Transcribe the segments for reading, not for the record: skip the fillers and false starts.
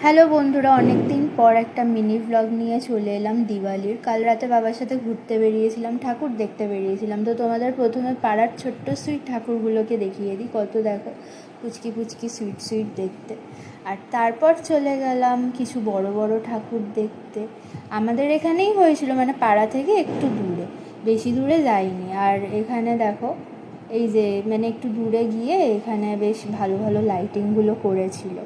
Hello বন্ধুরা, অনেক দিন পর একটা মিনি ভ্লগ নিয়ে চলে এলাম দিওয়ালির। কাল রাতে বাবার সাথে ঘুরতে বেরিয়েছিলাম, ঠাকুর দেখতে বেরিয়েছিলাম। তো তোমাদের প্রথমে পাড়ার ছোট্ট সুইট ঠাকুরগুলোকে দেখিয়ে দিই, কত দেখো পুচকি পুচকি সুইট সুইট দেখতে। আর তারপর চলে গেলাম কিছু বড় বড় ঠাকুর দেখতে। আমাদের এখানেই হয়েছিল, মানে পাড়া থেকে একটু দূরে, বেশি দূরে যাইনি। আর এখানে দেখো এই যে মানে একটু দূরে গিয়ে এখানে বেশ ভালো ভালো লাইটিংগুলো করেছিল।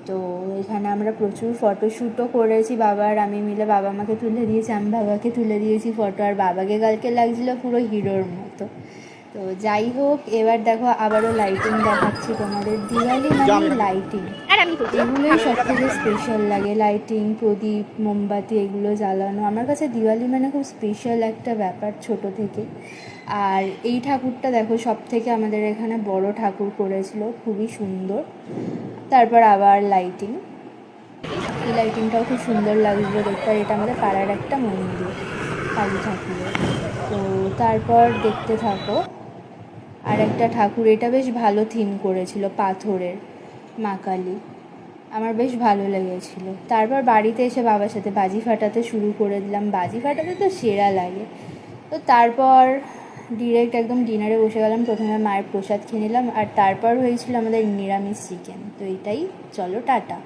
তো এখানে আমরা প্রচুর ফটোশ্যুটও করেছি, বাবা আর আমি মিলে। বাবা আমাকে তুলে দিয়েছে, আমি বাবাকে তুলে দিয়েছি ফটো। আর বাবাকে কালকে লাগছিল পুরো হিরোর মতো। তো যাই হোক, এবার দেখো আবারও লাইটিং দেখাচ্ছি তোমাদের। দিওয়ালি মানে লাইটিং, এগুলোই সব থেকে স্পেশাল লাগে। লাইটিং, প্রদীপ, মোমবাতি এগুলো জ্বালানো আমার কাছে দিওয়ালি মানে খুব স্পেশাল একটা ব্যাপার ছোট থেকে। আর এই ঠাকুরটা দেখো সব থেকে আমাদের এখানে বড় ঠাকুর করেছিল, খুবই সুন্দর। তারপর আবার লাইটিং, এই লাইটিংটাও খুব সুন্দর লাগছিলো দেখতে। আর এটা আমাদের পাড়ার একটা মন্দির, কালী ঠাকুরের। তো তারপর দেখতে থাকো আর একটা ঠাকুর, এটা বেশ ভালো থিম করেছিল, পাথরের মা কালী, আমার বেশ ভালো লেগেছিলো। তারপর বাড়িতে এসে বাবার সাথে বাজি ফাটাতে শুরু করে দিলাম। বাজি ফাটাতে তো সেরা লাগে। তো তারপর ডিরেক্ট একদম ডিনারে বসে গেলাম। প্রথমে মায়ের প্রসাদ খেয়ে নিলাম, আর তারপর হয়েছিল আমাদের নিরামিষ চিকেন। তো এটাই, চলো টাটা।